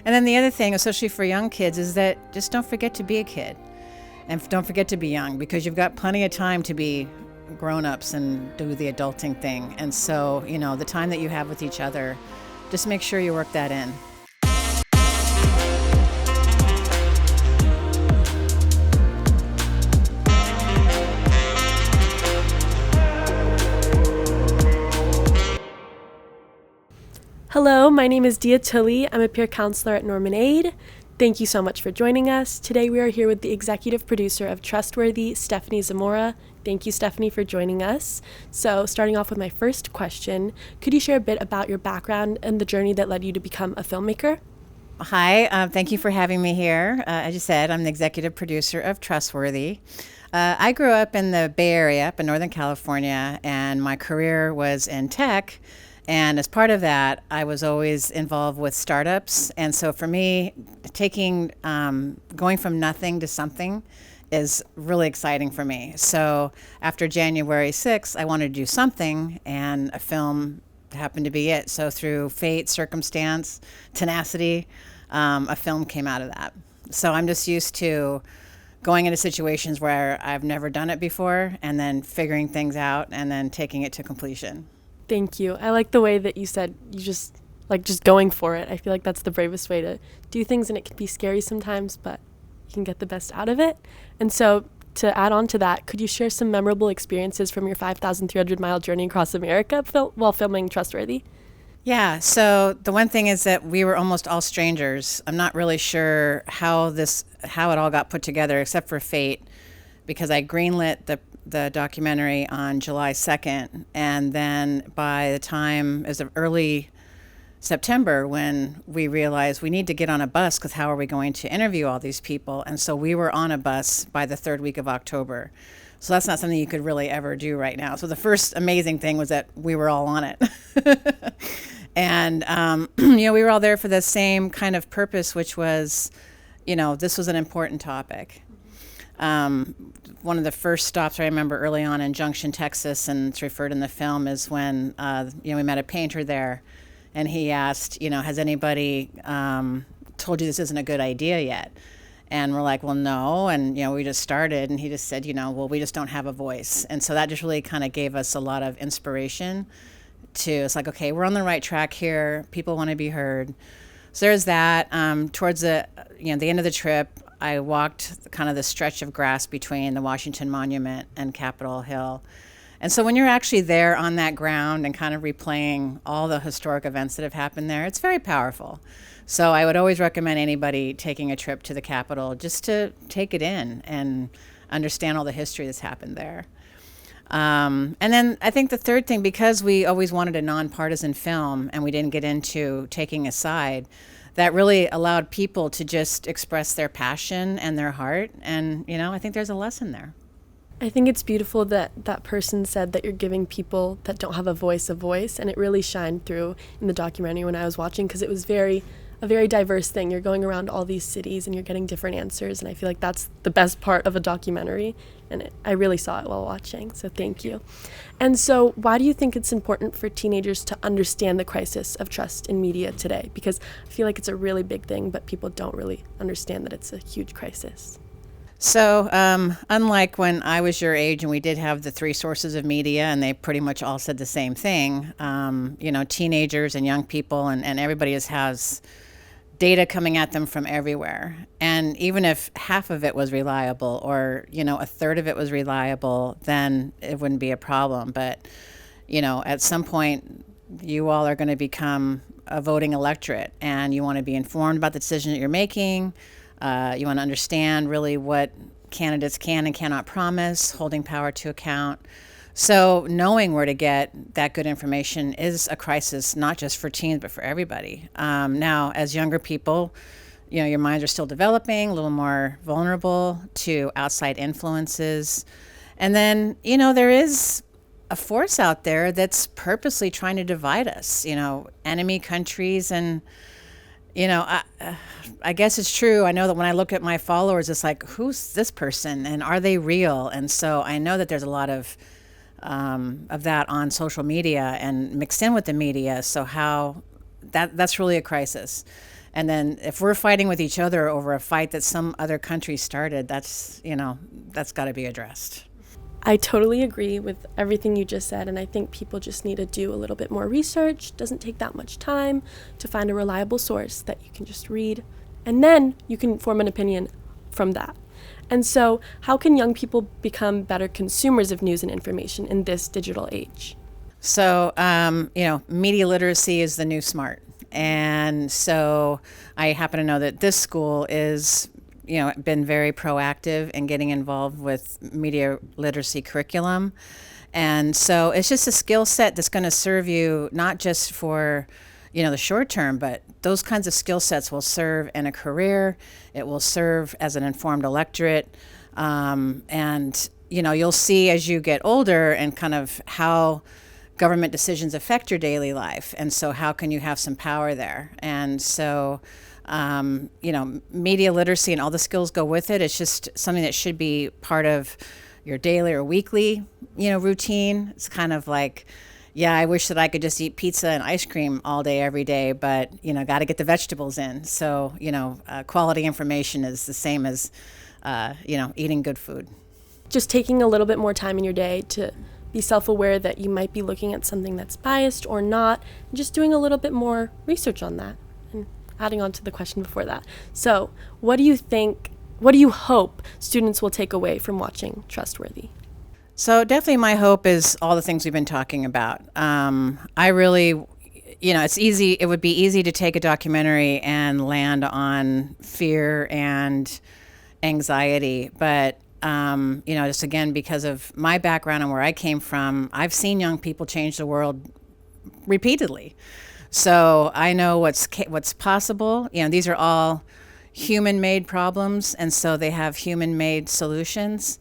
And then the other thing, especially for young kids, is that just don't forget to be a kid. And don't forget to be young, because you've got plenty of time to be grown-ups and do the adulting thing. And so, the time that you have with each other, just make sure you work that in. Hello, my name is Dia Tully. I'm a peer counselor at NormanAid. Thank you so much for joining us. Today we are here with the executive producer of Trustworthy, Stephanie Zamora. Thank you, Stephanie, for joining us. So, starting off with my first question, could you share a bit about your background and the journey that led you to become a filmmaker? Hi, thank you for having me here. As you said, I'm the executive producer of Trustworthy. I grew up in the Bay Area, up in Northern California, and my career was in tech. And as part of that, I was always involved with startups. And so for me, going from nothing to something is really exciting for me. So after January 6th, I wanted to do something, and a film happened to be it. So through fate, circumstance, tenacity, a film came out of that. So I'm just used to going into situations where I've never done it before, and then figuring things out, and then taking it to completion. Thank you. I like the way that you said you just going for it. I feel like that's the bravest way to do things, and it can be scary sometimes, but you can get the best out of it. And so to add on to that, could you share some memorable experiences from your 5,300-mile journey across America while filming Trustworthy? Yeah, so the one thing is that we were almost all strangers. I'm not really sure how it all got put together, except for fate, because I greenlit the documentary on July 2nd, and then by the time, as of early September, when we realized we need to get on a bus, because how are we going to interview all these people? And so we were on a bus by the third week of October. So that's not something you could really ever do right now. So the first amazing thing was that we were all on it. And, we were all there for the same kind of purpose, which was, this was an important topic. One of the first stops I remember early on in Junction, Texas, and it's referred in the film, is when, we met a painter there, and he asked, has anybody told you this isn't a good idea yet? And we're like, well, no. And, we just started, and he just said, well, we just don't have a voice. And so that just really kind of gave us a lot of inspiration it's like, okay, we're on the right track here. People want to be heard. So there's that. Towards the end of the trip, I walked kind of the stretch of grass between the Washington Monument and Capitol Hill. And so when you're actually there on that ground and kind of replaying all the historic events that have happened there, it's very powerful. So I would always recommend anybody taking a trip to the Capitol just to take it in and understand all the history that's happened there. And then I think the third thing, because we always wanted a nonpartisan film and we didn't get into taking a side, that really allowed people to just express their passion and their heart. And, I think there's a lesson there. I think it's beautiful that that person said that you're giving people that don't have a voice, and it really shined through in the documentary when I was watching, because it was a very diverse thing. You're going around all these cities and you're getting different answers, and I feel like that's the best part of a documentary, and I really saw it while watching, so thank you. And so why do you think it's important for teenagers to understand the crisis of trust in media today? Because I feel like it's a really big thing, but people don't really understand that it's a huge crisis. So unlike when I was your age and we did have the three sources of media and they pretty much all said the same thing, teenagers and young people and everybody has data coming at them from everywhere. And even if half of it was reliable or, a third of it was reliable, then it wouldn't be a problem. But, at some point, you all are going to become a voting electorate, and you want to be informed about the decision that you're making. You want to understand really what candidates can and cannot promise, holding power to account. So knowing where to get that good information is a crisis, not just for teens, but for everybody. Now, as younger people, your minds are still developing, a little more vulnerable to outside influences. And then, there is a force out there that's purposely trying to divide us, enemy countries. And, I guess it's true. I know that when I look at my followers, it's like, who's this person and are they real? And so I know that there's a lot of that on social media and mixed in with the media. So that's really a crisis. And then if we're fighting with each other over a fight that some other country started, that's got to be addressed. I totally agree with everything you just said, and I think people just need to do a little bit more research. Doesn't take that much time to find a reliable source that you can just read, and then you can form an opinion from that. And so, how can young people become better consumers of news and information in this digital age? So, media literacy is the new smart. And so I happen to know that this school is, been very proactive in getting involved with media literacy curriculum. And so it's just a skill set that's going to serve you not just for, the short term, but those kinds of skill sets will serve in a career. It will serve as an informed electorate. And you'll see as you get older and kind of how government decisions affect your daily life. And so how can you have some power there? And so, media literacy and all the skills go with it. It's just something that should be part of your daily or weekly, routine. It's kind of like, yeah, I wish that I could just eat pizza and ice cream all day, every day, but, got to get the vegetables in. So, quality information is the same as, eating good food. Just taking a little bit more time in your day to be self-aware that you might be looking at something that's biased or not, and just doing a little bit more research on that, and adding on to the question before that. So, what do you hope students will take away from watching Trustworthy? So definitely my hope is all the things we've been talking about. I really, it would be easy to take a documentary and land on fear and anxiety, but just again, because of my background and where I came from, I've seen young people change the world repeatedly. So I know what's possible. These are all human-made problems, and so they have human-made solutions.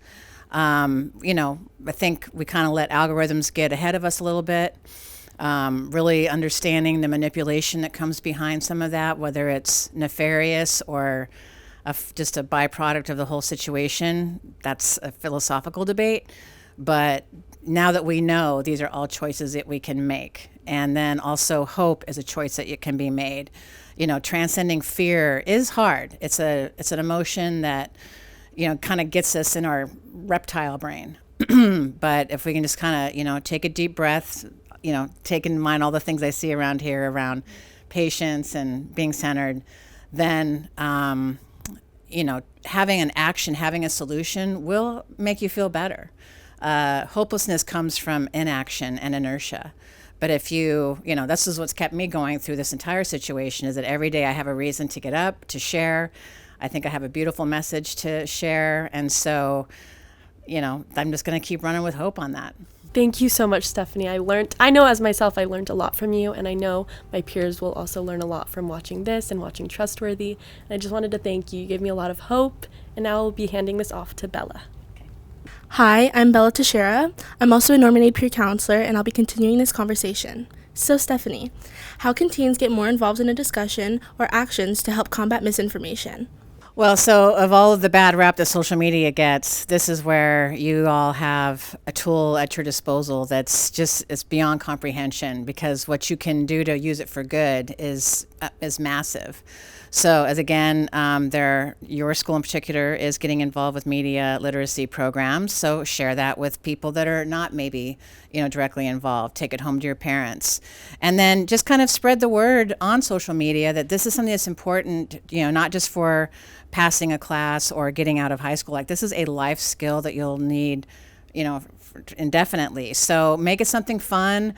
I think we kind of let algorithms get ahead of us a little bit. Really understanding the manipulation that comes behind some of that, whether it's nefarious or just a byproduct of the whole situation, that's a philosophical debate. But now that we know, these are all choices that we can make. And then also hope is a choice that it can be made. Transcending fear is hard. It's an emotion that, kind of gets us in our reptile brain. But if we can just kind of, take a deep breath, take in mind all the things I see around here around patience and being centered, then, having an action, having a solution will make you feel better. Hopelessness comes from inaction and inertia. But if this is what's kept me going through this entire situation, is that every day I have a reason to get up, to share. I think I have a beautiful message to share. And so, I'm just going to keep running with hope on that. Thank you so much, Stephanie. I know as myself, I learned a lot from you, and I know my peers will also learn a lot from watching this and watching Trustworthy. And I just wanted to thank you. You gave me a lot of hope, and now I'll be handing this off to Bella. Hi, I'm Bella Teixeira. I'm also a NormanAid peer counselor, and I'll be continuing this conversation. So, Stephanie, how can teens get more involved in a discussion or actions to help combat misinformation? Well, so of all of the bad rap that social media gets, this is where you all have a tool at your disposal it's beyond comprehension, because what you can do to use it for good is massive. So as again, your school in particular is getting involved with media literacy programs. So share that with people that are not maybe, directly involved. Take it home to your parents. And then just kind of spread the word on social media that this is something that's important, not just for passing a class or getting out of high school. Like, this is a life skill that you'll need, indefinitely. So make it something fun,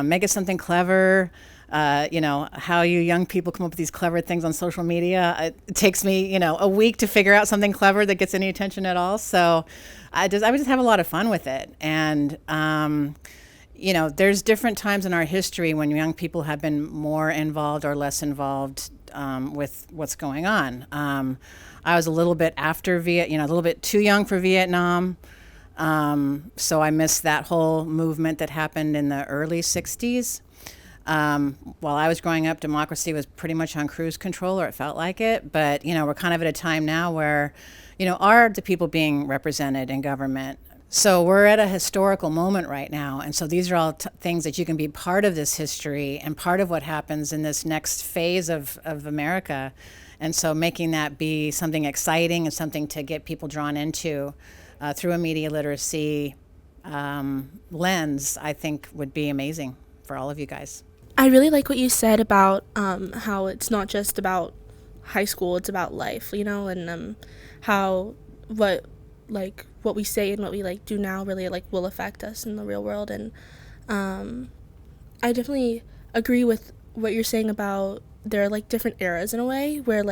make it something clever. How you young people come up with these clever things on social media. It takes me, a week to figure out something clever that gets any attention at all. So I would just have a lot of fun with it. And, there's different times in our history when young people have been more involved or less involved with what's going on. I was a little bit after a little bit too young for Vietnam. So I missed that whole movement that happened in the early 60s. While I was growing up, democracy was pretty much on cruise control, or it felt like it. But, we're kind of at a time now where, are the people being represented in government So we're at a historical moment right now, and so these are all things that you can be part of this history and part of what happens in this next phase of America. And so making that be something exciting and something to get people drawn into through a media literacy lens, I think would be amazing for all of you guys. I really like what you said about how it's not just about high school, it's about life, you know, and how what we say and what we do now really will affect us in the real world. And I definitely agree with what you're saying about there are different eras in a way where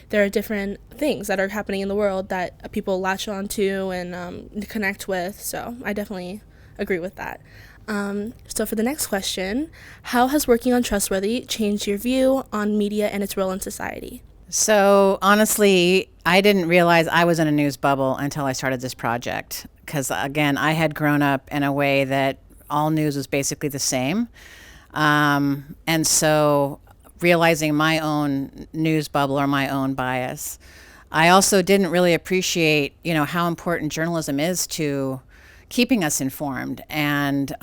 there are different things that are happening in the world that people latch on to and connect with. So I definitely agree with that. So for the next question, how has working on Trustworthy changed your view on media and its role in society? So honestly, I didn't realize I was in a news bubble until I started this project. Because again, I had grown up in a way that all news was basically the same. And so realizing my own news bubble or my own bias, I also didn't really appreciate, how important journalism is to keeping us informed. And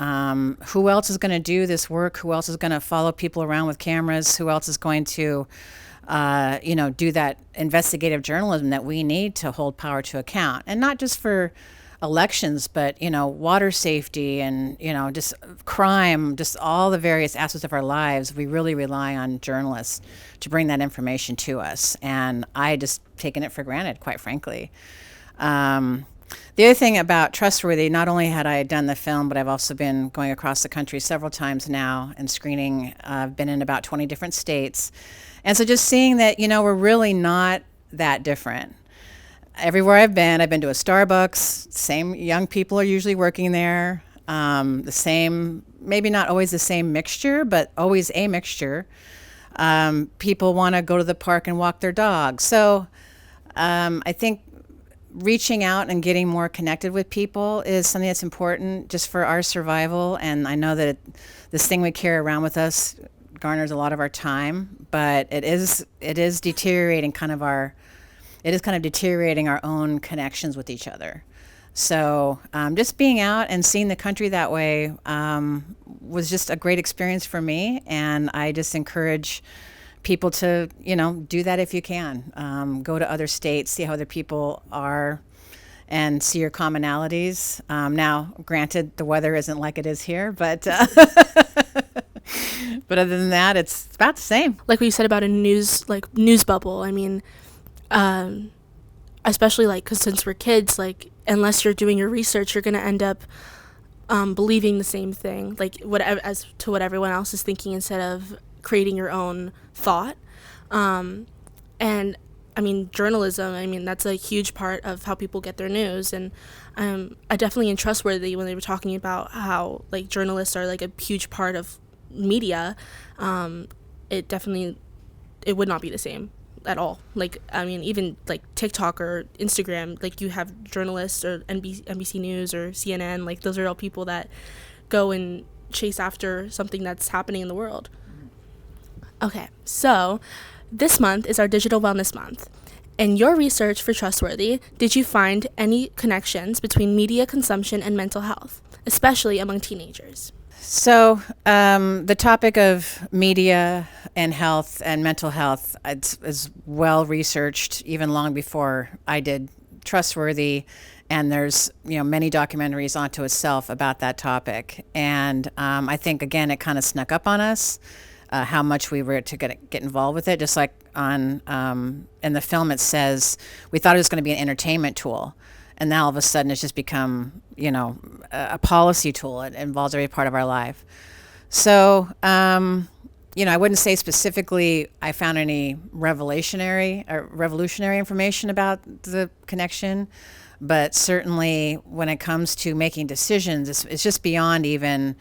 who else is going to do this work? Who else is going to follow people around with cameras? Who else is going to do that investigative journalism that we need to hold power to account, and not just for elections, but water safety and just crime, just all the various aspects of our lives. We really rely on journalists to bring that information to us, and I just taken it for granted, quite frankly. The other thing about Trustworthy, not only had I done the film, but I've also been going across the country several times now and screening. I've been in about 20 different states. And so just seeing that, we're really not that different. Everywhere I've been to a Starbucks, same young people are usually working there, the same, maybe not always the same mixture, but always a mixture. People want to go to the park and walk their dog. So I think reaching out and getting more connected with people is something that's important just for our survival. And I know that this thing we carry around with us garners a lot of our time, but it is deteriorating deteriorating our own connections with each other. So just being out and seeing the country that way was just a great experience for me, and I just encourage people to do that if you can. Go to other states, see how other people are, and see your commonalities. Now, granted, the weather isn't like it is here, but but other than that, it's about the same. Like what you said about a news bubble. I mean, especially because since we're kids, unless you're doing your research, you're gonna end up believing the same thing, what everyone else is thinking, instead of creating your own thought. And I mean, journalism, that's a huge part of how people get their news. And I definitely in Trustworthy, when they were talking about how journalists are a huge part of media, it would not be the same at all. Even TikTok or Instagram, you have journalists or NBC News or CNN, those are all people that go and chase after something that's happening in the world. Okay, so this month is our Digital Wellness Month. In your research for Trustworthy, did you find any connections between media consumption and mental health, especially among teenagers? So the topic of media and health and mental health is well researched, even long before I did Trustworthy. And there's many documentaries onto itself about that topic. And I think, again, it kind of snuck up on us. How much we were to get involved with it. Just like in the film, it says we thought it was going to be an entertainment tool, and now all of a sudden it's just become a policy tool. It involves every part of our life. So I wouldn't say specifically I found any revolutionary information about the connection, but certainly when it comes to making decisions, it's just beyond even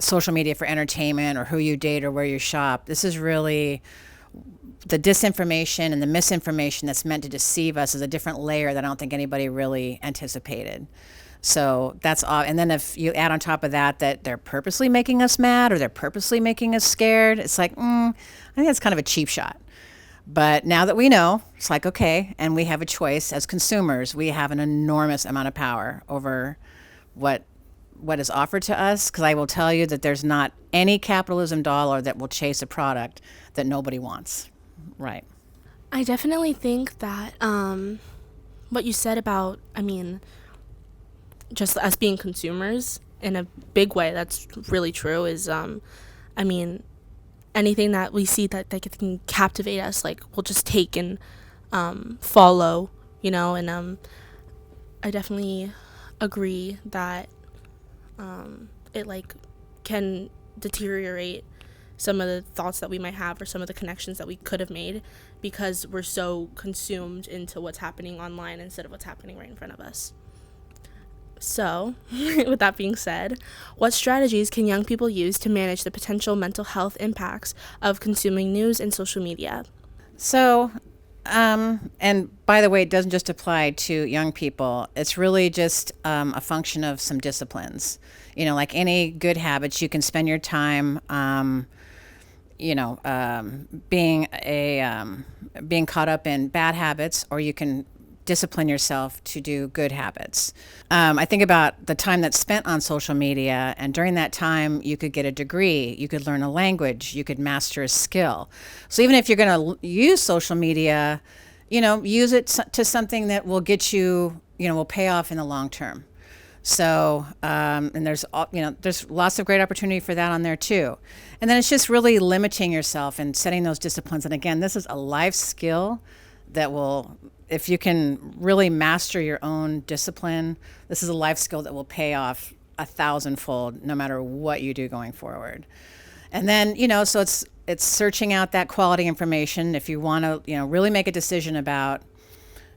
social media for entertainment or who you date or where you shop. This is really the disinformation and the misinformation that's meant to deceive us is a different layer that I don't think anybody really anticipated. So that's all. And then if you add on top of that they're purposely making us mad or they're purposely making us scared, it's I think that's kind of a cheap shot. But now that we know, it's like, okay, and we have a choice as consumers. We have an enormous amount of power over what is offered to us, because I will tell you that there's not any capitalism dollar that will chase a product that nobody wants. Right. I definitely think that what you said about, just us being consumers in a big way, that's really true, is, anything that we see that can captivate us, like, we'll just take and follow, and I definitely agree that it, like, can deteriorate some of the thoughts that we might have or some of the connections that we could have made because we're so consumed into what's happening online instead of what's happening right in front of us. So, with that being said, what strategies can young people use to manage the potential mental health impacts of consuming news and social media? So, and by the way, it doesn't just apply to young people. It's really just a function of some disciplines. Like any good habits, you can spend your time, being caught up in bad habits, or you can discipline yourself to do good habits. I think about the time that's spent on social media, and during that time, you could get a degree, you could learn a language, you could master a skill. So even if you're going to use social media, use it to something that will get you, will pay off in the long term. So, and there's lots of great opportunity for that on there too. And then it's just really limiting yourself and setting those disciplines. And again, this is a life skill that will, if you can really master your own discipline, this is a life skill that will pay off 1,000-fold no matter what you do going forward. And then, so it's searching out that quality information. If you want to, really make a decision about,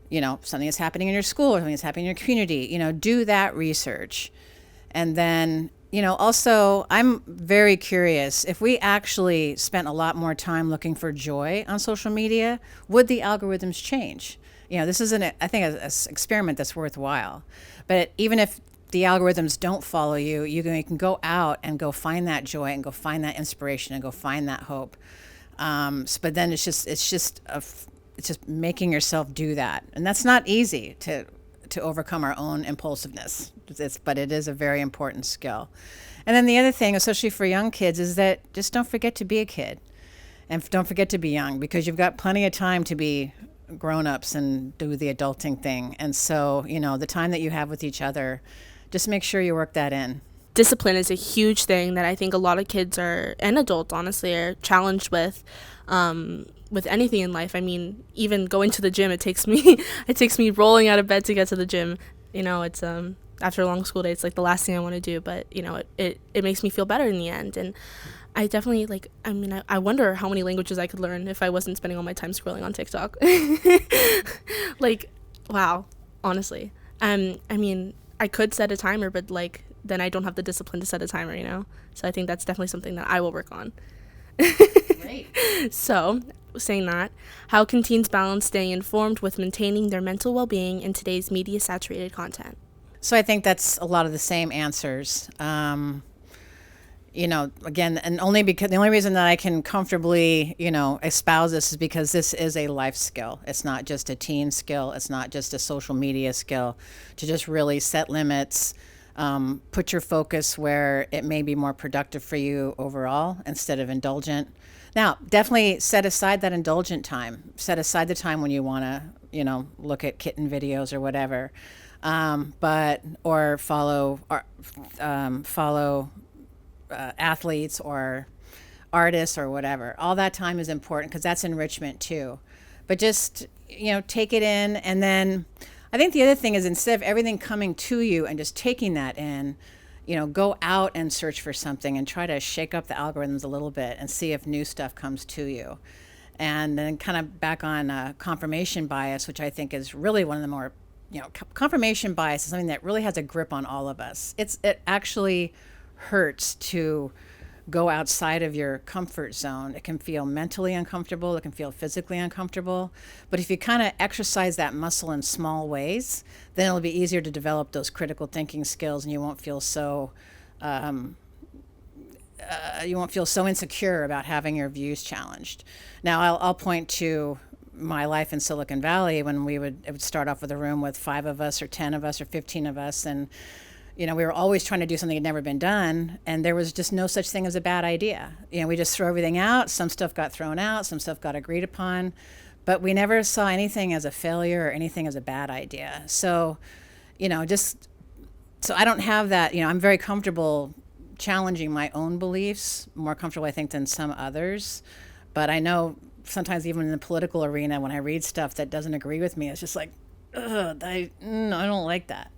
something that's happening in your school or something that's happening in your community, do that research. And then, also, I'm very curious, if we actually spent a lot more time looking for joy on social media, would the algorithms change? This is an experiment that's worthwhile. But even if the algorithms don't follow you, you can go out and go find that joy and go find that inspiration and go find that hope. But then it's just making yourself do that, and that's not easy to overcome our own impulsiveness. But it is a very important skill. And then the other thing, especially for young kids, is that just don't forget to be a kid, and don't forget to be young, because you've got plenty of time to be grown-ups and do the adulting thing. And so, the time that you have with each other, just make sure you work that in. Discipline is a huge thing that I think a lot of kids and adults, honestly, are challenged with anything in life. Even going to the gym, it takes me rolling out of bed to get to the gym. It's after a long school day, it's like the last thing I want to do, but it makes me feel better in the end. And I definitely I wonder how many languages I could learn if I wasn't spending all my time scrolling on TikTok. Wow, honestly. I could set a timer, but then I don't have the discipline to set a timer, So I think that's definitely something that I will work on. Great. So, saying that, how can teens balance staying informed with maintaining their mental well-being in today's media-saturated content? So I think that's a lot of the same answers. Again, and the only reason that I can comfortably, espouse this is because this is a life skill. It's not just a teen skill. It's not just a social media skill. To just really set limits, put your focus where it may be more productive for you overall instead of indulgent. Now, definitely set aside that indulgent time. Set aside the time when you want to, look at kitten videos or whatever, or follow athletes or artists or whatever. All that time is important because that's enrichment too. But just, take it in. And then I think the other thing is, instead of everything coming to you and just taking that in, go out and search for something and try to shake up the algorithms a little bit and see if new stuff comes to you. And then kind of back on confirmation bias, which I think is really one of the more, confirmation bias is something that really has a grip on all of us. It actually hurts to go outside of your comfort zone. It can feel mentally uncomfortable. It can feel physically uncomfortable. But if you kind of exercise that muscle in small ways, then it'll be easier to develop those critical thinking skills, and you won't feel so you won't feel so insecure about having your views challenged. Now, I'll point to my life in Silicon Valley when it would start off with a room with 5 of us or 10 of us or 15 of us, and we were always trying to do something that had never been done, and there was just no such thing as a bad idea. We just throw everything out. Some stuff got thrown out, some stuff got agreed upon, but we never saw anything as a failure or anything as a bad idea. So, so I don't have that. I'm very comfortable challenging my own beliefs, more comfortable, I think, than some others. But I know sometimes even in the political arena, when I read stuff that doesn't agree with me, it's just like, ugh, I don't like that.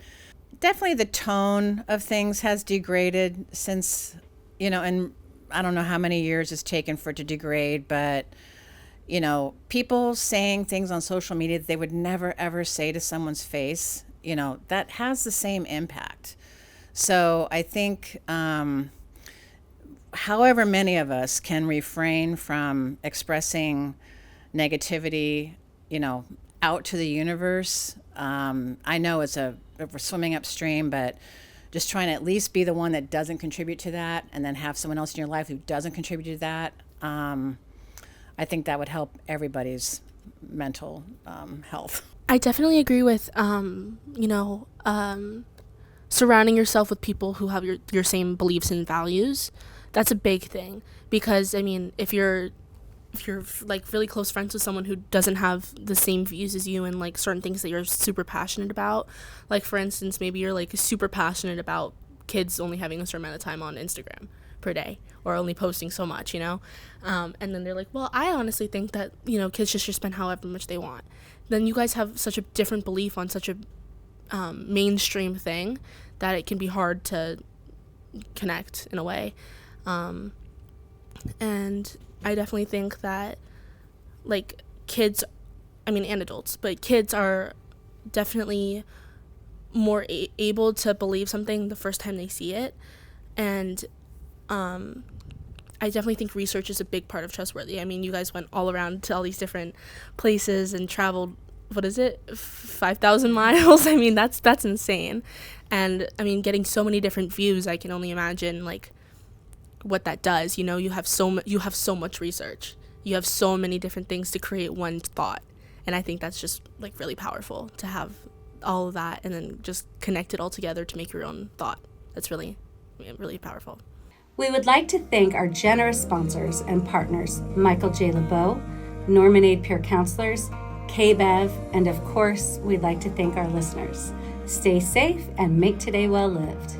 Definitely the tone of things has degraded since, and I don't know how many years it's taken for it to degrade, but, people saying things on social media that they would never, ever say to someone's face, that has the same impact. So I think, however many of us can refrain from expressing negativity, out to the universe. I know we're swimming upstream, but just trying to at least be the one that doesn't contribute to that, and then have someone else in your life who doesn't contribute to that. I think that would help everybody's mental health. I definitely agree with, surrounding yourself with people who have your same beliefs and values. That's a big thing, because if you're like really close friends with someone who doesn't have the same views as you and like certain things that you're super passionate about, like for instance, maybe you're like super passionate about kids only having a certain amount of time on Instagram per day, or only posting so much, and then they're like, well, I honestly think that kids just should spend however much they want. Then you guys have such a different belief on such a mainstream thing that it can be hard to connect in a way. And I definitely think that like kids, and adults, but kids are definitely more able to believe something the first time they see it. And I definitely think research is a big part of trustworthy. You guys went all around to all these different places and traveled, 5,000 miles? That's insane. And getting so many different views, I can only imagine like what that does. You have so much research. You have so many different things to create one thought. And I think that's just like really powerful to have all of that and then just connect it all together to make your own thought. That's really, really powerful. We would like to thank our generous sponsors and partners, Michael J. LeBeau, NormanAid Peer Counselors, KBEV, and of course, we'd like to thank our listeners. Stay safe and make today well lived.